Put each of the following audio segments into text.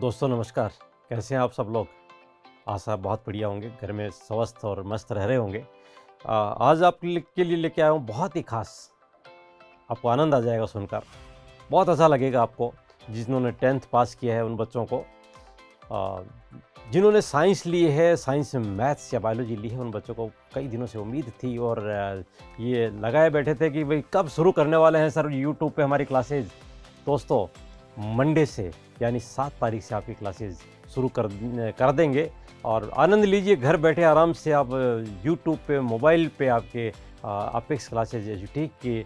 दोस्तों नमस्कार। कैसे हैं आप सब लोग? आशा बहुत बढ़िया होंगे, घर में स्वस्थ और मस्त रह रहे होंगे। आज के लिए लेके आया हूँ बहुत ही खास। आपको आनंद आ जाएगा सुनकर, बहुत अच्छा लगेगा आपको। जिन्होंने 10th पास किया है उन बच्चों को, अ, जिन्होंने साइंस ली है, साइंस में मैथ्स या बायोलॉजी ली है, उन बच्चों को कई दिनों से उम्मीद थी और ये लगाए बैठे थे कि भाई कब शुरू करने वाले हैं सर यूट्यूब पे हमारी क्लासेज। दोस्तों, मंडे से यानी 7 तारीख से आपकी क्लासेज शुरू कर देंगे और आनंद लीजिए। घर बैठे आराम से आप यूट्यूब पे, मोबाइल पे आपके अपेक्स क्लासेज एजुटेक के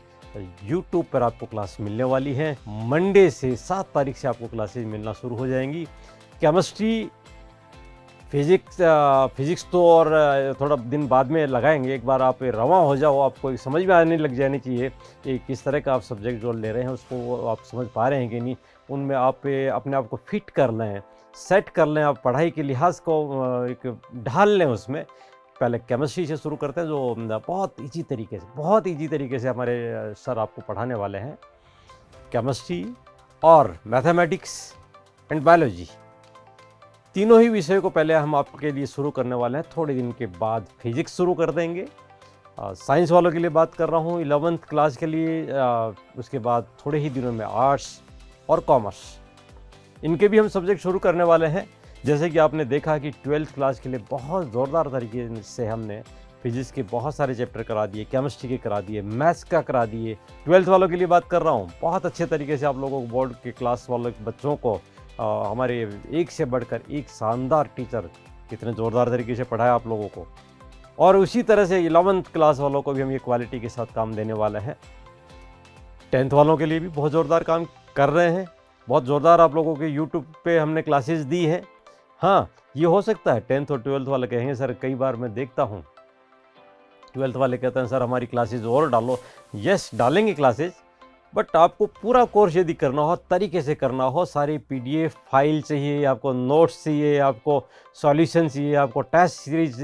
यूट्यूब पर आपको क्लास मिलने वाली है। मंडे से 7 तारीख से आपको क्लासेज मिलना शुरू हो जाएंगी। केमिस्ट्री, फिज़िक्स तो और थोड़ा दिन बाद में लगाएंगे। एक बार आप रवां हो जाओ, आपको समझ में आने लग जानी चाहिए कि किस तरह का आप सब्जेक्ट जो ले रहे हैं उसको आप समझ पा रहे हैं कि नहीं। उनमें आप अपने आप को फिट कर लें, सेट कर लें, आप पढ़ाई के लिहाज को एक ढाल लें उसमें। पहले केमिस्ट्री से शुरू करते हैं जो बहुत ईजी तरीके से हमारे सर आपको पढ़ाने वाले हैं। केमिस्ट्री और मैथमेटिक्स एंड बायोलॉजी, तीनों ही विषय को पहले हम आपके लिए शुरू करने वाले हैं। थोड़े दिन के बाद फिजिक्स शुरू कर देंगे। साइंस वालों के लिए बात कर रहा हूँ 11th क्लास के लिए। उसके बाद थोड़े ही दिनों में आर्ट्स और कॉमर्स, इनके भी हम सब्जेक्ट शुरू करने वाले हैं। जैसे कि आपने देखा कि 12th क्लास के लिए बहुत ज़ोरदार तरीके से हमने फिजिक्स के बहुत सारे चैप्टर करा दिए, केमिस्ट्री के करा दिए, मैथ्स का करा दिए। 12th वालों के लिए बात कर रहा हूँ, बहुत अच्छे तरीके से आप लोगों को बोर्ड के क्लास वाले बच्चों को हमारे एक से बढ़कर एक शानदार टीचर कितने ज़ोरदार तरीके से पढ़ाया आप लोगों को। और उसी तरह से 11th क्लास वालों को भी हम ये क्वालिटी के साथ काम देने वाले हैं। 10th वालों के लिए भी बहुत ज़ोरदार काम कर रहे हैं। बहुत ज़ोरदार आप लोगों के यूट्यूब पे हमने क्लासेस दी हैं। हाँ, ये हो सकता है 10th और 12th वाले कहेंगे सर, कई बार मैं देखता हूँ 12th वाले कहते हैं सर हमारी क्लासेस और डालो। यस, डालेंगे क्लासेस, बट आपको पूरा कोर्स यदि करना हो, तरीके से करना हो, सारी पीडीएफ फाइल चाहिए, आपको नोट्स चाहिए, आपको सॉल्यूशन चाहिए, आपको टेस्ट सीरीज,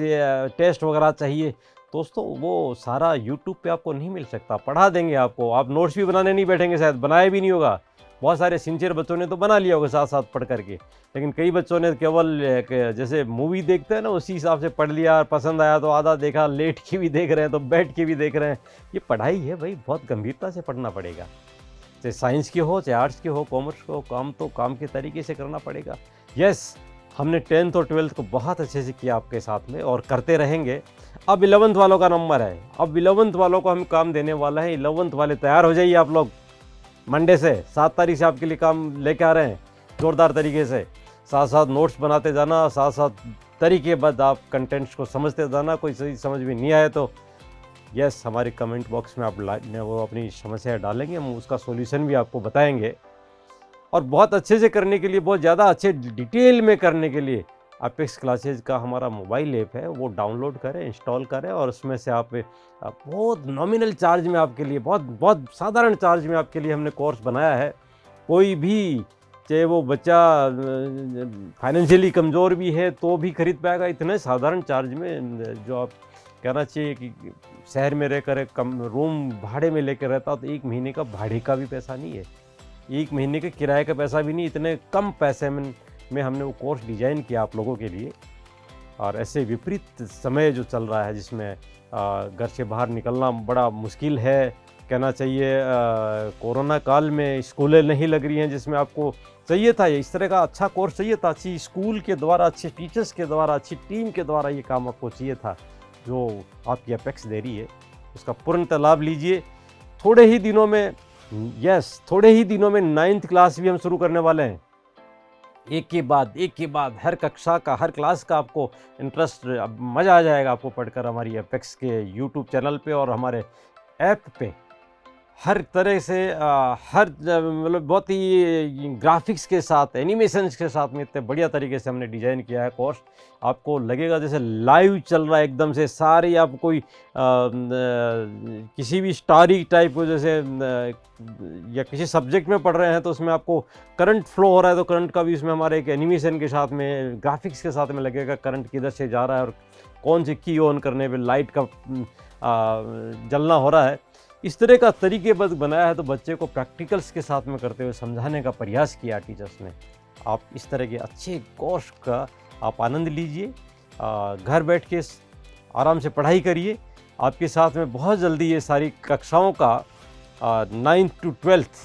टेस्ट वगैरह चाहिए, दोस्तों वो सारा यूट्यूब पे आपको नहीं मिल सकता। पढ़ा देंगे आपको, आप नोट्स भी बनाने नहीं बैठेंगे, शायद बनाया भी नहीं होगा। बहुत सारे सिंसियर बच्चों ने तो बना लिया होगा साथ साथ पढ़ करके, लेकिन कई बच्चों ने केवल जैसे मूवी देखते हैं ना उसी हिसाब से पढ़ लिया, पसंद आया तो आधा देखा, लेट के भी देख रहे हैं तो बैठ के भी देख रहे हैं। ये पढ़ाई है भाई, बहुत गंभीरता से पढ़ना पड़ेगा। चाहे साइंस की हो, चाहे आर्ट्स की हो, कॉमर्स को, काम तो काम के तरीके से करना पड़ेगा। यस, हमने 10th और 12th को बहुत अच्छे से किया आपके साथ में और करते रहेंगे। अब 11th वालों का नंबर है। अब 11th वालों को हम काम देने वाला है। 11th वाले तैयार हो जाइए आप लोग। मंडे से 7 तारीख से आपके लिए काम लेके आ रहे हैं ज़ोरदार तरीके से। साथ साथ नोट्स बनाते जाना, साथ साथ तरीके बाद आप कंटेंट्स को समझते जाना। कोई सही समझ में नहीं आए तो यस, हमारे कमेंट बॉक्स में आप वो अपनी समस्या डालेंगे, हम उसका सॉल्यूशन भी आपको बताएंगे। और बहुत अच्छे से करने के लिए, बहुत ज़्यादा अच्छे डिटेल में करने के लिए अपेक्स क्लासेज का हमारा मोबाइल ऐप है, वो डाउनलोड करें, इंस्टॉल करें और उसमें से आप बहुत नॉमिनल चार्ज में आपके लिए, बहुत बहुत साधारण चार्ज में आपके लिए हमने कोर्स बनाया है। कोई भी, चाहे वो बच्चा फाइनेंशियली कमज़ोर भी है तो भी खरीद पाएगा इतने साधारण चार्ज में। जो आप कहना चाहिए कि शहर में रहकर कम रूम भाड़े में लेकर रहता तो 1 महीने का भाड़े का भी पैसा नहीं है, 1 महीने के किराए का पैसा भी नहीं, इतने कम पैसे में हमने वो कोर्स डिज़ाइन किया आप लोगों के लिए। और ऐसे विपरीत समय जो चल रहा है जिसमें घर से बाहर निकलना बड़ा मुश्किल है, कहना चाहिए कोरोना काल में स्कूलें नहीं लग रही हैं, जिसमें आपको चाहिए था इस तरह का अच्छा कोर्स चाहिए था, अच्छी स्कूल के द्वारा, अच्छे टीचर्स के द्वारा, अच्छी टीम के द्वारा ये काम आपको चाहिए था जो आपकी अपेक्स दे रही है। उसका पूर्णतः लाभ लीजिए। थोड़े ही दिनों में, यस, थोड़े ही दिनों में 9th क्लास भी हम शुरू करने वाले हैं। एक के बाद हर कक्षा का, हर क्लास का आपको इंटरेस्ट, मज़ा आ जाएगा आपको पढ़कर हमारी अपेक्स के यूट्यूब चैनल पे और हमारे ऐप पे। हर तरह से हर मतलब बहुत ही ग्राफिक्स के साथ, एनिमेशंस के साथ में इतने बढ़िया तरीके से हमने डिज़ाइन किया है कोर्स। आपको लगेगा जैसे लाइव चल रहा है एकदम से। सारी आप कोई किसी भी स्टोरी टाइप को जैसे या किसी सब्जेक्ट में पढ़ रहे हैं तो उसमें आपको करंट फ्लो हो रहा है तो करंट का भी उसमें हमारे एक एनिमेशन के साथ में, ग्राफिक्स के साथ में लगेगा, करंट किधर से जा रहा है और कौन सी की ऑन करने पे लाइट का जलना हो रहा है। इस तरह का तरीकेबद्ध बनाया है तो बच्चे को प्रैक्टिकल्स के साथ में करते हुए समझाने का प्रयास किया टीचर्स ने। आप इस तरह के अच्छे कोर्स का आप आनंद लीजिए। घर बैठ के आराम से पढ़ाई करिए। आपके साथ में बहुत जल्दी ये सारी कक्षाओं का 9th to 12th,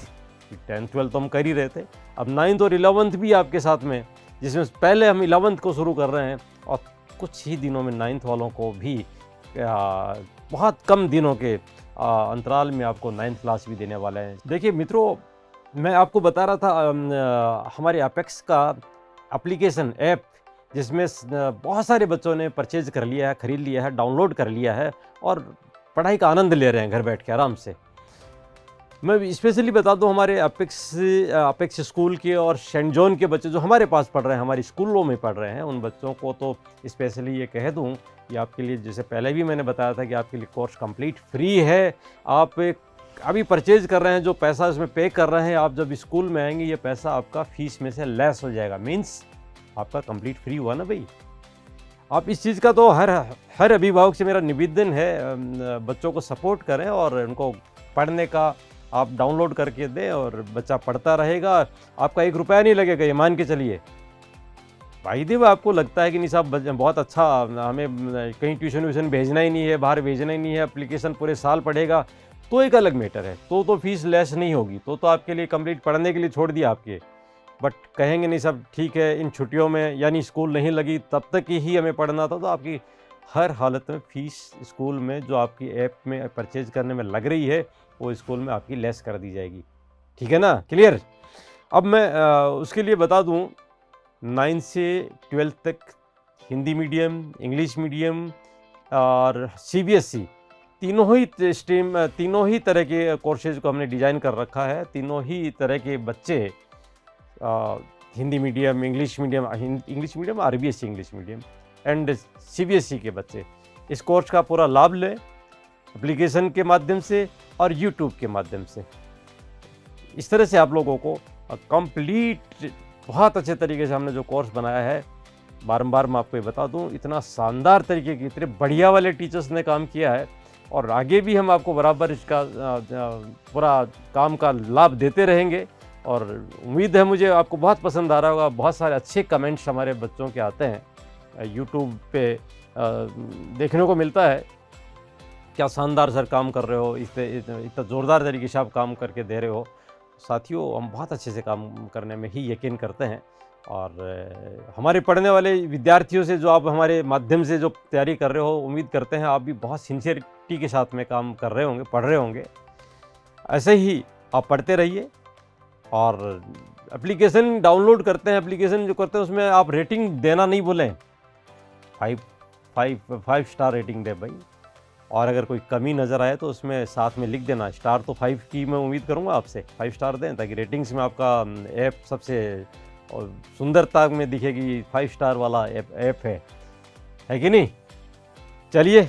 10th 12th तो हम कर ही रहे थे, अब 9th और 11th भी आपके साथ में, जिसमें पहले हम 11th को शुरू कर रहे हैं और कुछ ही दिनों में 9th वालों को भी बहुत कम दिनों के अंतराल में आपको 9th क्लास भी देने वाले हैं। देखिए मित्रों, मैं आपको बता रहा था हमारे अपेक्स का एप्लीकेशन ऐप, जिसमें बहुत सारे बच्चों ने परचेज कर लिया है, ख़रीद लिया है, डाउनलोड कर लिया है और पढ़ाई का आनंद ले रहे हैं घर बैठ के आराम से। मैं स्पेशली बता दूं, हमारे अपेक्स स्कूल के और सेंट जॉन के बच्चे जो हमारे पास पढ़ रहे हैं, हमारी स्कूलों में पढ़ रहे हैं, उन बच्चों को तो स्पेशली ये कह दूं कि आपके लिए, जैसे पहले भी मैंने बताया था कि आपके लिए कोर्स कंप्लीट फ्री है। आप अभी परचेज कर रहे हैं, जो पैसा इसमें पे कर रहे हैं, आप जब स्कूल में आएंगे ये पैसा आपका फीस में से लेस हो जाएगा। मीन्स आपका कंप्लीट फ्री हुआ ना भाई। आप इस चीज़ का तो हर अभिभावक से मेरा निवेदन है, बच्चों को सपोर्ट करें और उनको पढ़ने का आप डाउनलोड करके दें और बच्चा पढ़ता रहेगा। आपका 1 रुपया नहीं लगेगा, ये मान के चलिए। भाई देव, आपको लगता है कि नहीं साहब बहुत अच्छा, हमें कहीं ट्यूशन व्यूशन भेजना ही नहीं है, बाहर भेजना ही नहीं है, एप्लीकेशन पूरे साल पढ़ेगा, तो एक अलग मैटर है, तो फीस लेस नहीं होगी, तो आपके लिए कंप्लीट पढ़ने के लिए छोड़ दिया आपके। बट कहेंगे नहीं सब ठीक है, इन छुट्टियों में यानी स्कूल नहीं लगी तब तक ही हमें पढ़ना था, तो आपकी हर हालत में फ़ीस स्कूल में जो आपकी ऐप में परचेज करने में लग रही है, वो स्कूल में आपकी लेस कर दी जाएगी। ठीक है ना, क्लियर? अब मैं उसके लिए बता दूं, 9 से 12 तक हिंदी मीडियम, इंग्लिश मीडियम और सीबीएसई, तीनों ही स्ट्रीम, तीनों ही तरह के कोर्सेज को हमने डिज़ाइन कर रखा है। तीनों ही तरह के बच्चे, Hindi medium, English medium, RBSE English medium and CBSE के बच्चे इस कोर्स का पूरा लाभ लें, एप्लीकेशन के माध्यम से और यूट्यूब के माध्यम से। इस तरह से आप लोगों को कंप्लीट बहुत अच्छे तरीके से हमने जो कोर्स बनाया है, बारंबार मैं आपको ये बता दूं, इतना शानदार तरीके के, इतने बढ़िया वाले टीचर्स ने काम किया है और आगे भी हम आपको बराबर इसका पूरा काम का लाभ देते रहेंगे। और उम्मीद है मुझे आपको बहुत पसंद आ रहा होगा। बहुत सारे अच्छे कमेंट्स हमारे बच्चों के आते हैं यूट्यूब पे, देखने को मिलता है, क्या शानदार सर काम कर रहे हो, इतना ज़ोरदार तरीके से आप काम करके दे रहे हो। साथियों, हम बहुत अच्छे से काम करने में ही यकीन करते हैं और हमारे पढ़ने वाले विद्यार्थियों से जो आप हमारे माध्यम से जो तैयारी कर रहे हो, उम्मीद करते हैं आप भी बहुत सिंसियरिटी के साथ में काम कर रहे होंगे, पढ़ रहे होंगे। ऐसे ही आप पढ़ते रहिए और एप्लीकेशन डाउनलोड करते हैं, एप्लीकेशन जो करते हैं उसमें आप रेटिंग देना नहीं भूलें। 5 स्टार रेटिंग दे भाई, और अगर कोई कमी नज़र आए तो उसमें साथ में लिख देना। स्टार तो 5 की मैं उम्मीद करूंगा आपसे, 5 स्टार दें, ताकि रेटिंग्स में आपका ऐप सबसे सुंदरता में दिखेगी, 5 स्टार वाला ऐप है कि नहीं। चलिए,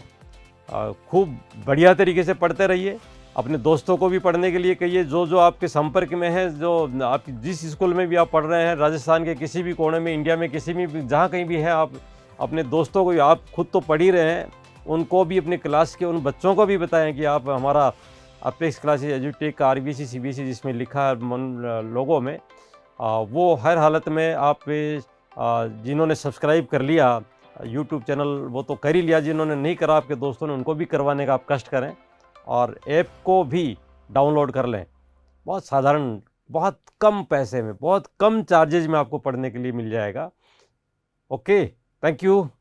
खूब बढ़िया तरीके से पढ़ते रहिए। अपने दोस्तों को भी पढ़ने के लिए कहिए, जो आपके संपर्क में है, जो आप जिस स्कूल में भी आप पढ़ रहे हैं, राजस्थान के किसी भी कोने में, इंडिया में किसी भी, जहाँ कहीं भी है, आप अपने दोस्तों को, आप खुद तो पढ़ ही रहे हैं, उनको भी, अपने क्लास के उन बच्चों को भी बताएं कि आप हमारा अपेक्स क्लासेस एजुटेक आरबीएसई सीबीएसई जिसमें लिखा है लोगों में, वो हर हालत में आप जिन्होंने सब्सक्राइब कर लिया यूट्यूब चैनल, वो तो कर ही लिया, जिन्होंने नहीं करा आपके दोस्तों ने, उनको भी करवाने का आप कष्ट करें और ऐप को भी डाउनलोड कर लें। बहुत साधारण, बहुत कम पैसे में, बहुत कम चार्जेज में आपको पढ़ने के लिए मिल जाएगा। Okay, thank you.